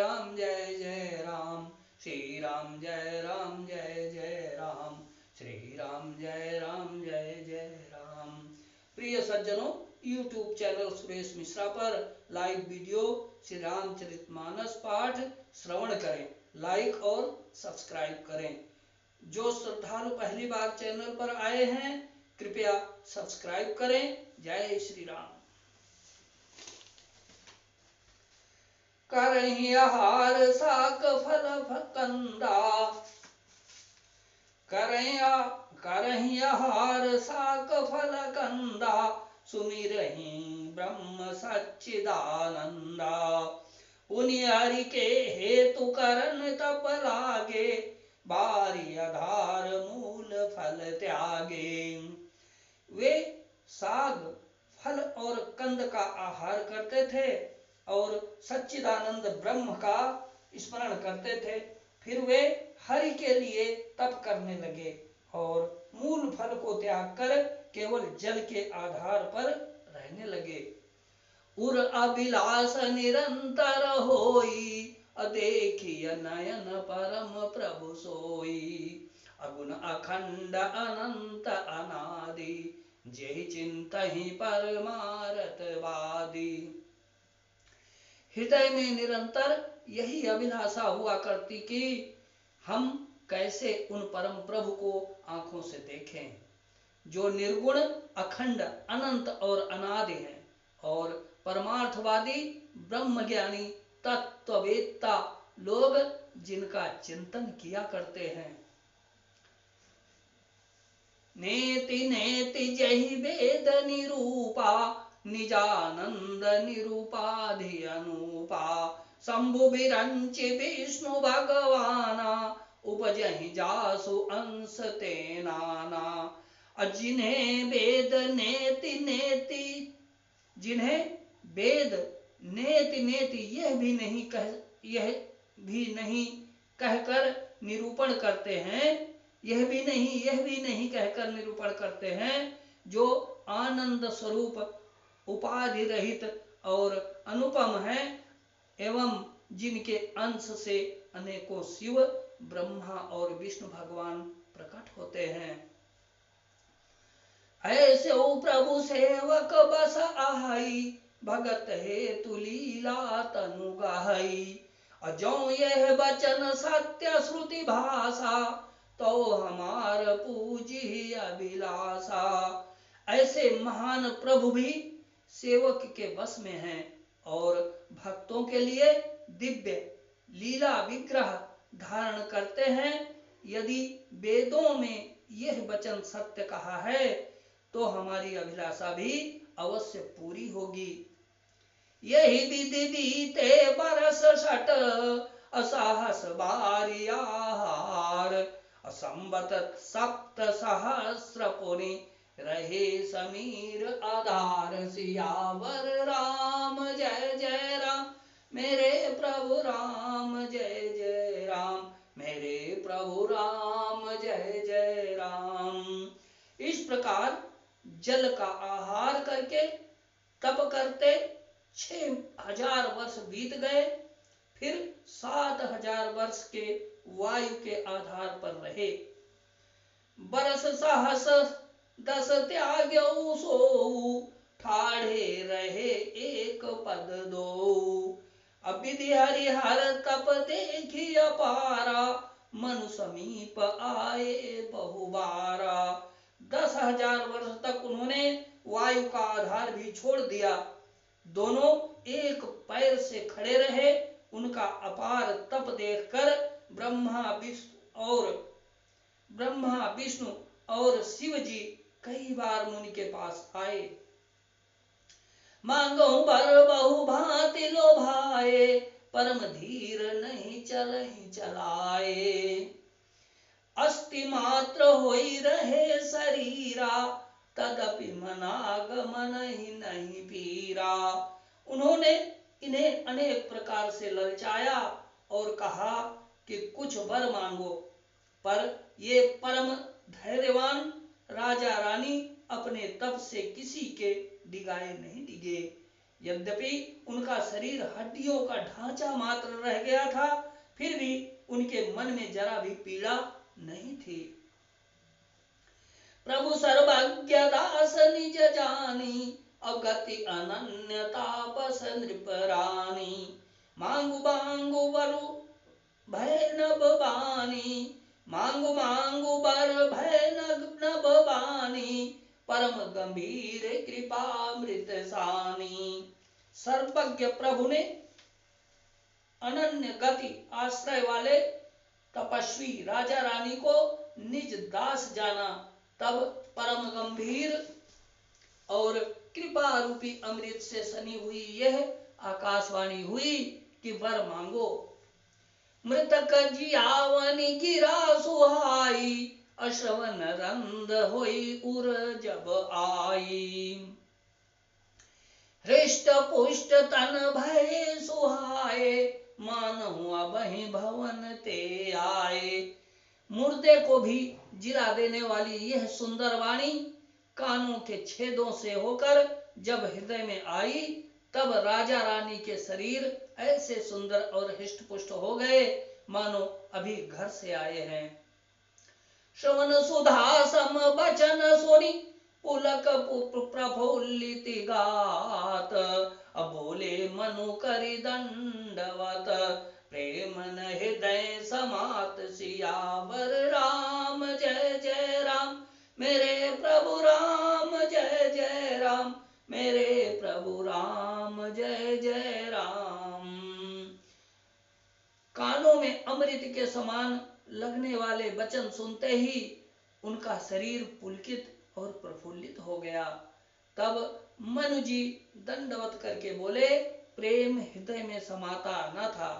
राम जय जय राम, श्री राम जय राम जय जय राम, श्री राम जय राम जय जय राम। प्रिय सज्जनों, YouTube चैनल सुरेश मिश्रा पर लाइव वीडियो श्री रामचरितमानस पाठ श्रवण करें, लाइक और सब्सक्राइब करें। जो श्रद्धालु पहली बार चैनल पर आए हैं कृपया सब्सक्राइब करें। जय श्री राम। करहि आहार साक फल कंदा, करहि आहार साक फल कंदा, सुमिरहि ब्रह्म सच्चिदानंदा। उनि हरि के हेतु करन तप लागे, बारी आधार मूल फल त्यागे। वे साग फल और कंद का आहार करते थे और सच्चिदानंद ब्रह्म का स्मरण करते थे। फिर वे हरि के लिए तप करने लगे और मूल फल को त्याग कर केवल जल के आधार पर रहने लगे। उर अभिलाष निरंतर होई, अदेखिय नयन परम प्रभु सोई। अगुण अखंड अनंत अनादि, जेहि चिंतहि परमारथ वादी। हृदय में निरंतर यही अभिलाषा हुआ करती कि हम कैसे उन परम प्रभु को आंखों से देखें, जो निर्गुण अखंड अनंत और अनादि हैं और परमार्थवादी ब्रह्मज्ञानी तत्ववेत्ता लोग जिनका चिंतन किया करते हैं। नेति नेति जहि वेद निरूपा, निजानंद निरूपाधि अनूपा। शंभु विरंचि विष्णु भगवाना, उपजहि जासु अंश ते नाना। जिन्हें वेद नेति नेति, जिन्हें वेद नेति नेति यह भी नहीं कहकर निरूपण करते हैं, यह भी नहीं कहकर निरूपण करते हैं, जो आनंद स्वरूप उपाधि रहित और अनुपम है, एवं जिनके अंश से अनेकों शिव ब्रह्मा और विष्णु भगवान प्रकट होते हैं। ऐसे ओ प्रभु सेवक बस आहाई, भगत हेतु लीला तनु गाई। जो यह वचन सत्य श्रुति भाषा, तो हमार पूजी अभिलाषा। ऐसे महान प्रभु भी सेवक के वश में हैं और भक्तों के लिए दिव्य लीला विग्रह धारण करते हैं। यदि वेदों में यह वचन सत्य कहा है तो हमारी अभिलाषा भी अवश्य पूरी होगी। यही विधि बीते बरस सट, असहस बारी आहार। संबत सप्त सहस्र पुनि, रहे समीर आधार। सियावर राम जय जय राम, मेरे प्रभु राम जय जय राम, मेरे प्रभु राम जय जय राम। इस प्रकार जल का आहार करके तप करते 6000 वर्ष बीत गए। फिर 7000 वर्ष के वायु के आधार पर रहे। बरस सहस 10 त्याग्यौ सोऊ, ठाढ़े रहे एक पद दो। अविधि हरिहर तप देखी अपारा, मनु समीप आए बहुबारा। 10,000 वर्ष तक उन्होंने वायु का आधार भी छोड़ दिया। दोनों एक पैर से खड़े रहे। उनका अपार तप देखकर ब्रह्मा विष्णु और शिव जी कई बार मुनि के पास आए। मांगो बर बहु भांति लोभाए, परम धीर नहीं चलहि चलाए। अस्ति मात्र होई रहे शरीरा, तदपि मनागमन ही नहीं पीरा। उन्होंने इन्हें अनेक प्रकार से ललचाया और कहा कि कुछ वर मांगो, पर ये परम धैर्यवान राजा रानी अपने तप से किसी के डिगाए नहीं डिगे। यद्यपि उनका शरीर हड्डियों का ढांचा मात्र रह गया था, फिर भी उनके मन में जरा भी पीड़ा नहीं थी। प्रभु सर्वज्ञ दास निज जानी, अगति अनन्य तापस नृपरानी। मांगु मांगु वरु भय नभ बानी, मांगु मांगु बर भय नभ बानी। परम गंभीर कृपामृत सानी। सर्वज्ञ प्रभु ने अनन्य गति आश्रय वाले तपस्वी राजा रानी को निज दास जाना। तब परम गंभीर और कृपा रूपी अमृत से सनी हुई यह आकाशवाणी हुई कि वर मांगो। मृतक जियावनी गिरा सुहाई, अश्रवन रंद होई उर जब आई। हृष्ट पुष्ट तन भय सुहाए, मानहु अबहि भवन ते आए। मुर्दे को भी जिला देने वाली यह सुंदर वाणी कानों के छेदों से होकर जब हृदय में आई, तब राजा रानी के शरीर ऐसे सुंदर और हृष्ट पुष्ट हो गए मानो अभी घर से आए हैं। श्रवण सुधा सम बचन सुनी, पुलक प्रफुल्लित गात। बोले मनु करि दंडवत, प्रेम न हृदय समात। सियावर राम जय जय राम, मेरे प्रभु राम जय जय राम, मेरे प्रभु राम जय जय राम। कानों में अमृत के समान लगने वाले वचन सुनते ही उनका शरीर पुलकित और प्रफुल्लित हो गया। तब मनु जी दंडवत करके बोले, प्रेम हृदय में समाता न था।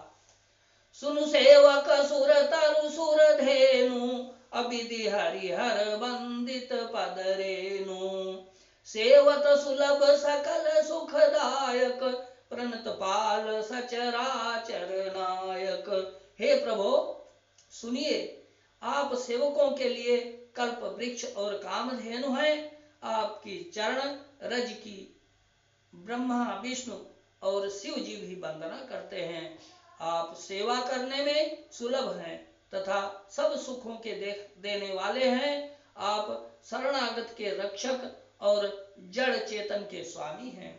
सुनु सेवक सुर तरु सुर धेनु, अबिधि हरिहर बंदित पद रेनु। सेवत सुलभ सकल सुखदायक, प्रणत पाल सचराचर नायक। हे प्रभु सुनिए, आप सेवकों के लिए कल्प वृक्ष और कामधेनु हैं। आपकी चरण रज की ब्रह्मा विष्णु और शिव जी भी वंदना करते हैं। आप सेवा करने में सुलभ हैं तथा सब सुखों के देने वाले हैं। आप शरणागत के रक्षक और जड़ चेतन के स्वामी हैं।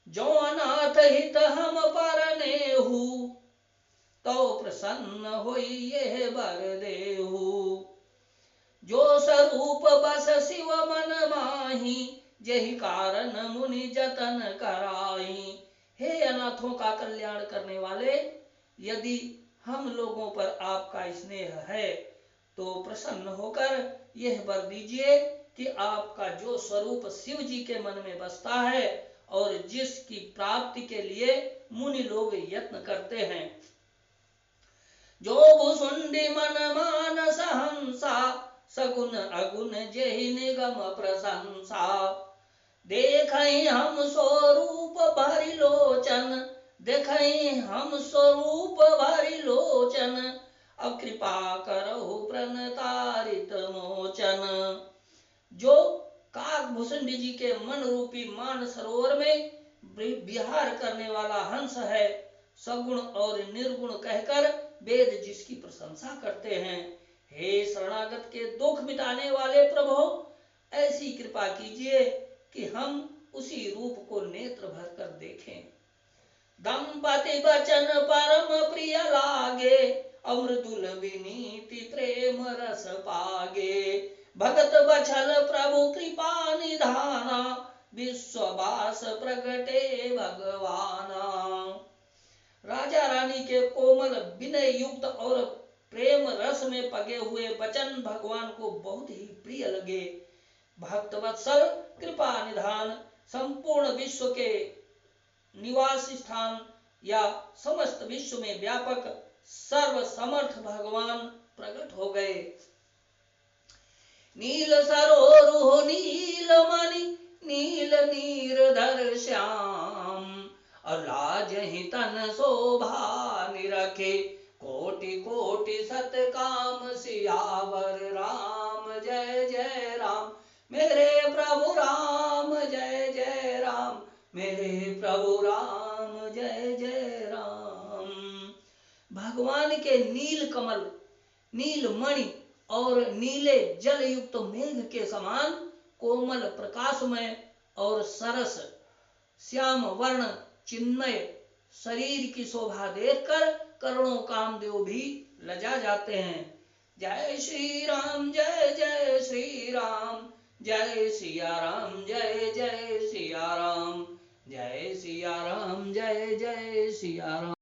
जो अनाथ हित हम परनेहु, तो प्रसन्न होई यह वर देहु। जो स्वरूप बस शिव मन माही, यही कारण मुनि जतन कराई। हे अनाथों का कल्याण करने वाले, यदि हम लोगों पर आपका स्नेह है तो प्रसन्न होकर यह वर दीजिए कि आपका जो स्वरूप शिव जी के मन में बसता है और जिसकी प्राप्ति के लिए मुनि लोग यत्न करते हैं। जो भुसुंडी मन मानस हंसा, सगुन अगुण जेहि निगम प्रशंसा। देखई हम स्वरूप भरि लोचन, देखई हम स्वरूप भरि लोचन। अब कृपा करहु प्रणतारित मोचन। जो काक भुसुंडी जी के मन रूपी मान सरोवर में विहार करने वाला हंस है, सगुण और निर्गुण कहकर वेद जिसकी प्रशंसा करते हैं। हे शरणागत के दुख मिटाने वाले प्रभु, ऐसी कृपा कीजिए कि हम उसी रूप को नेत्र भर कर देखें। दंपति वचन परम प्रिय लागे, अमृतुल विनीति प्रेम रस पागे। भगत बछल प्रभु कृपा निधाना, विश्ववास प्रगटे भगवाना। राजा रानी के कोमल विनय युक्त और प्रेम रस में पगे हुए वचन भगवान को बहुत ही प्रिय लगे। भक्त वत्सल कृपा निधान संपूर्ण विश्व के निवास स्थान या समस्त विश्व में व्यापक सर्व समर्थ भगवान प्रकट हो गए। नील सरोरुह नील मणि, नील नीरधर श्याम। अलाजहि तन शोभा निरखे, कोटि कोटि सत काम। सियावर राम जय जय राम, मेरे प्रभु राम जय जय जय राम, मेरे प्रभु राम जय जय राम। भगवान के नील कमल, नील मणि और नीले जल युक्त मेघ के समान कोमल प्रकाशमय और सरस श्याम वर्ण चिन्मय शरीर की शोभा देखकर करोड़ों कामदेव भी लजा जाते हैं। जय श्री राम जय जय श्री राम, जय सिया राम जय जय सिया राम, जय सिया राम जय जय सिया राम।